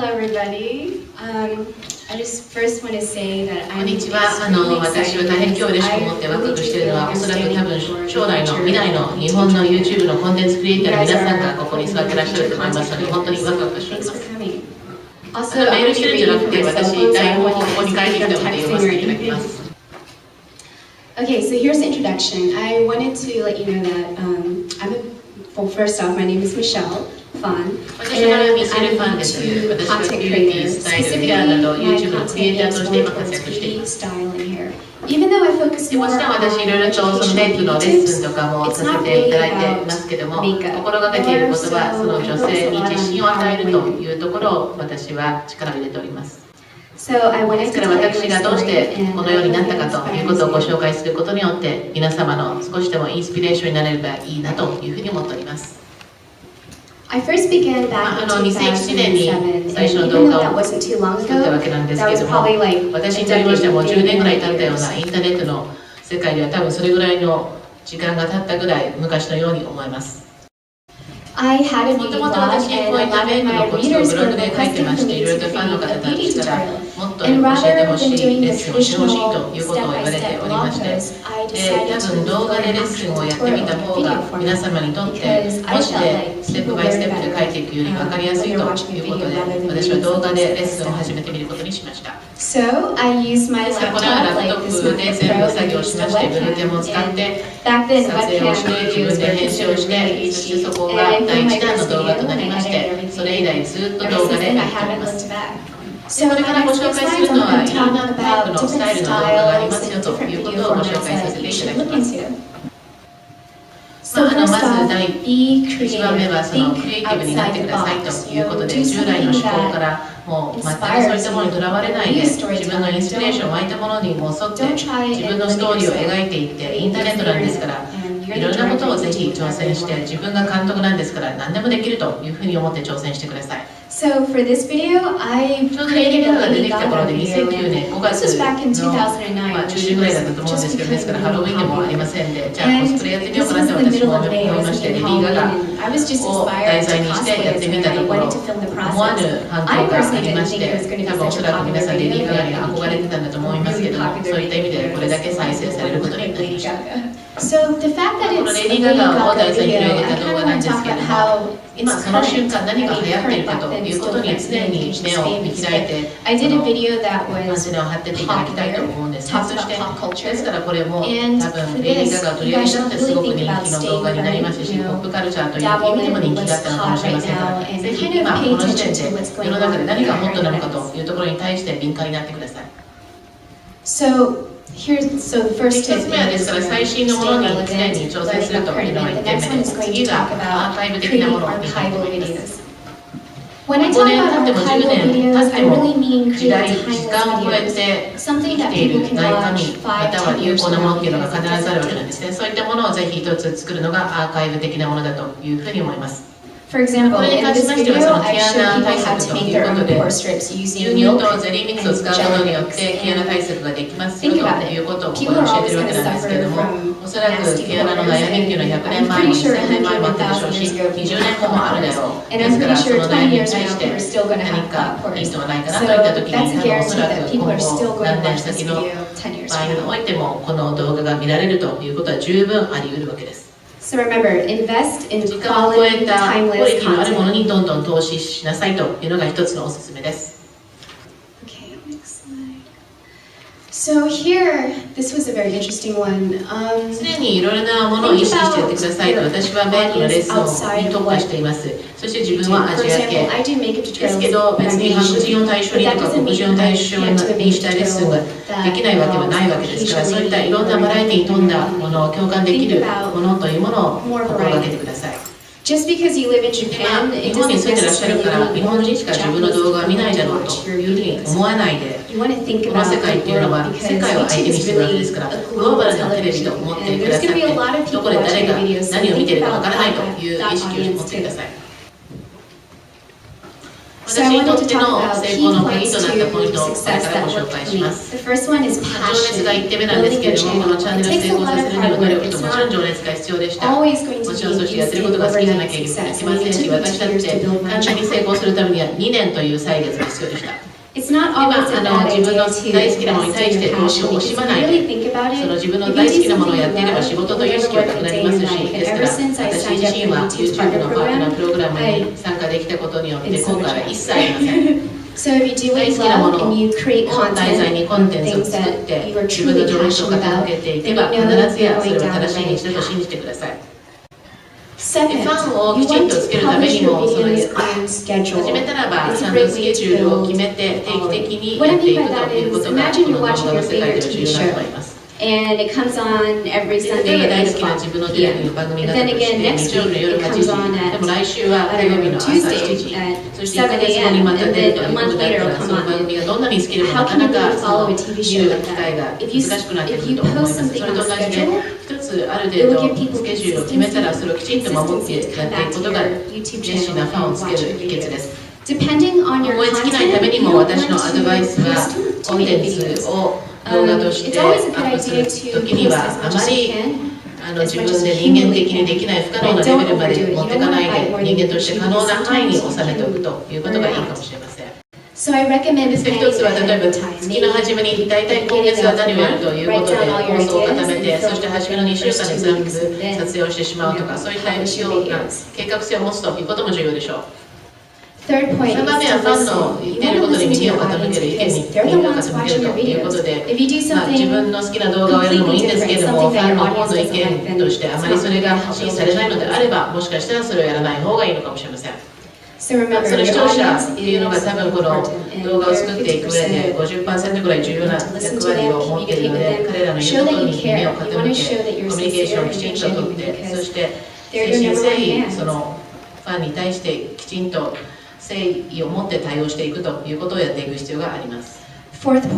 everybody. I just first want to say that こんにちは。私は大変今日嬉しく思ってワクワクしているのは、おそらく多分将来の未来の日本の YouTube のコンテンツクリエイターの皆さんがここに座ってらっしゃると思いますので、本当にワクワクしております。メールしてるんじゃなくて、私、台本をここに書いてきたので読ませていただきます。Okay, so here's the introduction. I wanted to let you know that well, first off, my name is Michelle Fan, and I'm into content creators, specifically my content is more towards beauty, style, and hair. Even though I focus more on educational beauty tips, it's not really about makeup. 心がけていることは、その女性に自信を与えるというところを私は力を入れております。ですから私がどうしてこのようになったかということをご紹介することによって皆様の少しでもインスピレーションになれればいいなというふうに思っております。2007年に最初の動画を作ったわけなんですけれども、私にとりましてはもう10年ぐらい経ったようなインターネットの世界では多分それぐらいの時間が経ったぐらい昔のように思います。もともと私、こういったメイクのコツをブログで書いてまして、いろいろとファンの方たちからもっと教えてほしい、レッスンをしてほしいということを言われておりまして、多分動画でレッスンをやってみた方が皆様にとって文字でステップバイステップで書いていくより分かりやすいということで、私は動画でレッスンを始めてみることにしました。ですからこのようなラップトップで全部作業しまして、ブルーテムを使って撮影をして、自分で編集をして、そしてそこが第1弾の動画となりまして、それ以来ずっと動画でやっております。これからご紹介するのは、いろんなタイプのスタイルの動画がありますよということをご紹介させていただきます。まず第1番目はそのクリエイティブになってくださいということで、従来の思考からもう全くそういったものにとらわれないで、自分のインスピレーションを湧いたものにも沿って自分のストーリーを描いていって、インターネットなんですからいろんなことをぜひ挑戦して、自分が監督なんですから何でもできるというふうに思って挑戦してください。So for this video, I created a Lady Gaga video. This was back in 2009. 中旬ぐらいだったと思うんですけど、ですからハロウィンでもありませんで、じゃあコスプレやってみようかなって私も思いまして、レディー・ガガを題材にしてやってみたところ、思わぬ反響がありまして、多分おそらく皆さんレディー・ガガに憧れてたんだと思いますけども、そういった意味でこれだけ再生されることになりました。So the fact that このレディー・ガガを題材に広げた動画なんですけれども、今その瞬間何が流行っているかということに常に目を見開いて、アンテナを張ってていただきたいと思うんですね。そしてですからこれも多分レディー・ガガを取り上げたのですごく人気の動画になりますし、ポップカルチャーという意味でも人気だったのかもしれませんが、ぜひ今この時点で世の中で何がホットなのかというところに対して敏感になってください。So the first tip 目はですから最新のものに常に挑戦するというのが1点目です。次がアーカイブ的なものに入っております。5年経っても10年経っても時間を超えて生きている内紙または有効なものっていうのが必ずあるわけなんですね。そういったものをぜひ一つ作るのがアーカイブ的なものだというふうに思います。For example, in this video, I show people how to make their own pore strips using milk and gelatin. Think about it. People are always going to suffer from nasty pores. I'm pretty sure 100,000 years ago people had pores, and I'm pretty sure 20 years from now people are still going to have pores. So that's a guarantee that people are still going to watch this video 10 years from now. おいてもこの動画が見られるということは十分あり得るわけです。So remember, invest in 時間を超え quality, たクオリ timeless ティのあるもの content. にどんどん投資しなさいというのが一つのおすすめです。Okay, next slide. So here, this was a very interesting one. 常にいろいろなものを意識してやってくださいと私はメイクのレッスンに特化しています。そして自分はアジア系ですけど、別に白人を対象にとか黒人を対象にしたレッスンができないわけはないわけですから、そういったいろんなバラエティに富んだものを共感できるものというものを心がけてください。Just because you live in Japan, 日 it 本に doesn't 住んでらっしゃる necessarily から、 mean 日 you 本 want 人 to しか自分の動画を見ないだろうというふうに思わないで、 You want to think この about 世界っていうのは the 世 world 界を because 相手に YouTube して is るわけ really ですから、 a グローバ global ルなテレビ television, と思って and くだ there's さって、 going to be a lot of ど people こで誰 watching が videos, so 何を見 think てるかわ about からないと that いう意識を持 audience ってくだ too. さい。私にとっての成功の鍵となったポイントをこれからご紹介します。情熱が1点目なんですけれども、このチャンネルを成功させるには努力ともちろん情熱が必要でした。もちろんそしてやってることが好きじゃなきゃいけませんし、私だって簡単に成功するためには2年という歳月が必要でした。今、自分の大好きなものに対して投資を惜しまないで、その自分の大好きなものをやっていれば仕事という意識はなくなりますし、ですから私自身は YouTube のパートナープログラムに参加できたことによって後悔は一切ありません。大好きなものを題材にコンテンツを作って自分の情熱を傾けていけば必ずやそれは正しい道だと信じてください。ファンをきちんとつけるためにも、始めたらばちゃんとスケジュールを決めて定期的にやっていくということがこの動画の世界では重要だと思います。And it comes on every Sunday at 8 o'clock. And then again next week it comes on at Tuesday at 7 a.m. And then a month later it'll come on. How can you follow a TV show like that? If you post something on schedule, 一つある程度スケジュールを決めたらそれをきちんと守ってやっていくことが熱心なファンをつける秘訣です。思いつきないためにも私のアドバイスはコンテンツを動画としてアップするときにはあまり自分で人間的にできない不可能なレベルまで持っていかないで人間として可能な範囲に収めておくということがいいかもしれません。So I recommend 一つは例えば月の初めに大体今月は何をやるということで放送を固めて、そして初めの2週間に全部撮影をしてしまうとか、そういったような計画性を持つということも重要でしょう。3番目はファンの言っていることに耳を傾ける、意見に耳を傾けるということで、自分の好きな動画をやるのもいいんですけれども、ファンの方の意見としてあまりそれが発信されないのであれば、もしかしたらそれをやらない方がいいのかもしれません。その視聴者っていうのが多分この動画を作っていく上で 50% ぐらい重要な役割を持っているので、彼らの言うことに耳を傾け、コミュニケーションをきちんととって、そして誠心誠意そのファンに対してきちんと誠意を持って対応していくということをやっていく必要があります。もう一つ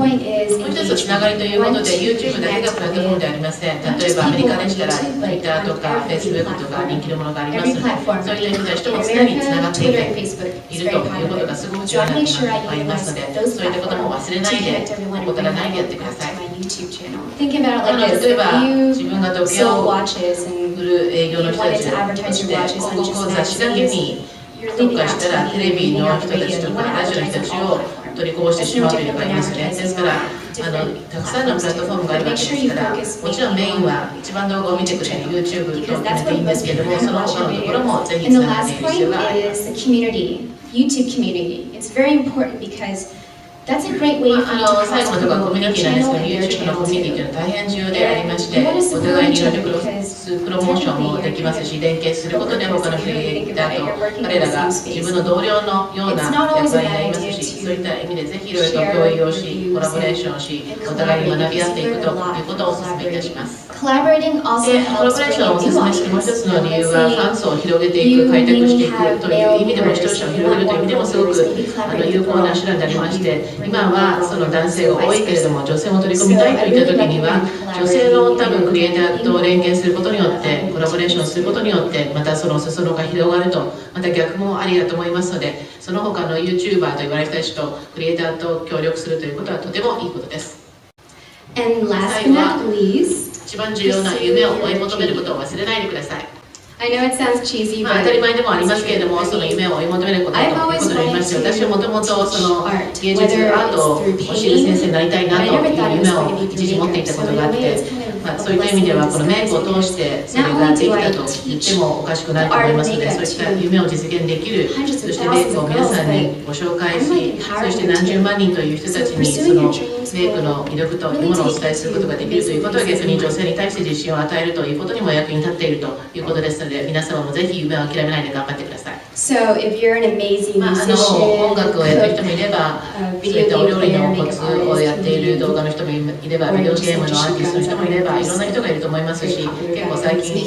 つながりということで YouTube だけがプラットフォームではありません。例えばアメリカでしたら Twitter とか Facebook とか人気のものがありますので、そういった人たちとも常につながっているということがすごく重要なことがありますので、そういったことも忘れないで、怠らないでやってください。例えば自分が時計を売る営業の人たちとして広告を雑誌だけに特化したらテレビの人たちとかラジオの人たちを取りこぼしてしまうというのがありますね。ですからたくさんのプラットフォームがあるわけですから、もちろんメインは一番動画を見てくれる YouTube と決めていいんですけれども、その他のところもぜひつながっていく必要があります。最後のところはコミュニティなんですけど、YouTube のコミュニティというのは大変重要でありまして、お互いにいろいろプロモーションもできますし、連携することで他のクリエイターと彼らが自分の同僚のような役割になりますし、そういった意味でぜひいろいろと共有をし、コラボレーションをし、お互いに学び合っていくということをお勧めいたします。で、コラボレーションをお勧めしてもう一つの理由は、ファン層を広げていく、開拓していくという意味でも、視聴者を広げるという意味でもすごく有効な手段でありまして、今はその男性が多いけれども女性も取り込みたいといった時には女性の多分クリエイターと連携することによってコラボレーションすることによってまたその裾野が広がると、また逆もありだと思いますので、その他の YouTuber と言われる人たちとクリエイターと協力するということはとてもいいことです。最後は一番重要な夢を追い求めることを忘れないでください。I know it sounds cheesy, 当たり前でもありますけれども、その夢を追い求めることということでありまして、私はもともとその芸術アートを教える先生になりたいなという夢を一時持っていたことがあって、そういった意味ではこのメイクを通してそれができたと言ってもおかしくないと思いますので、そういった夢を実現できる、そしてメイクを皆さんにご紹介し、そして何十万人という人たちにそのメイクの魅力というものをお伝えすることができるということは、逆に女性に対して自信を与えるということにも役に立っているということですので、皆様もぜひ夢を諦めないで頑張ってください。So if you're an amazing musician, 音楽をやってる人もいれば、そういったお料理のコツをやっている動画の人もいれば、ビデオゲームのアーティストの人もいれば、いろんな人がいると思いますし、結構最近そ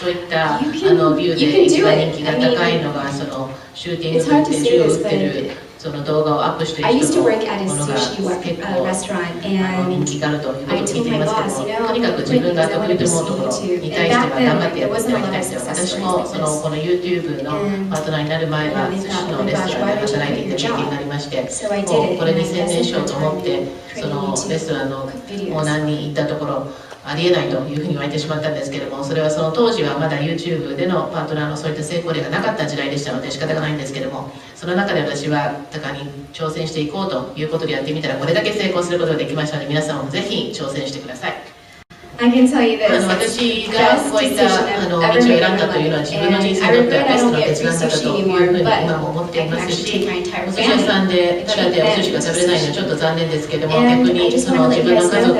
ういったビューで一番人気が高いのがそのシューティングといって銃を撃ってるその動画をアップしてい I る used 人 to の work at a ものが sushi 結構 restaurant, 人 and 気があるということを I 聞い told てい my ますけど boss, も、とにかく自分が得意と思うところに対しては頑張ってやっていただきたいと。私もこの YouTube のパートナーになる前は寿司のレストランで働いていた経験がありまして、もうこれに専念しようと思ってそのレストランのオーナーに行ったところ、ありえないというふうに言われてしまったんですけれども、それはその当時はまだ YouTube でのパートナーのそういった成功例がなかった時代でしたので仕方がないんですけれども、その中で私は高に挑戦していこうということでやってみたら、これだけ成功することができましたので、皆さんもぜひ挑戦してください。I can tell you this. 私がこういった道を選んだというのは自分の人生にとってはベストな決断だったというふうに今も思っていますし、お寿司屋さんでただでお寿司が食べれないのはちょっと残念ですけども、逆にその自分の家族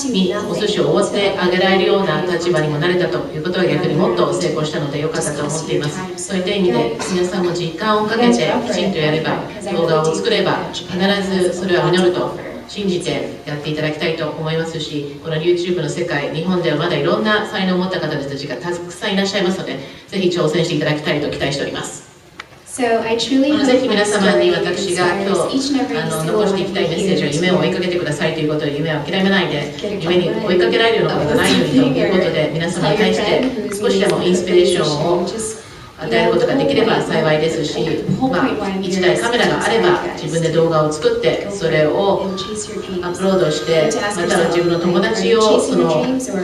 にお寿司をおごってあげられるような立場にもなれたということは逆にもっと成功したので良かったと思っています。そういった意味で皆さんも時間をかけてきちんとやれば、動画を作れば必ずそれは実ると信じてやっていただきたいと思いますし、この YouTube の世界、日本ではまだいろんな才能を持った方たちがたくさんいらっしゃいますので、ぜひ挑戦していただきたいと期待しております。So I truly hope ぜひ皆様に私が今日残していきたいメッセージを、夢を追いかけてくださいということで、夢を諦めないで、夢に追いかけられるようなことがないようにということで、皆様に対して少しでもインスピレーションを与えることができれば幸いですし、1台カメラがあれば自分で動画を作ってそれをアップロードして、または自分の友達をその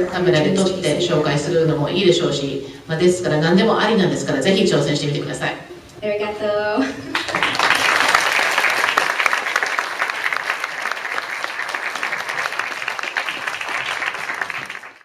カメラで撮って紹介するのもいいでしょうし、ですから何でもありなんですから、ぜひ挑戦してみてください。ありがとう。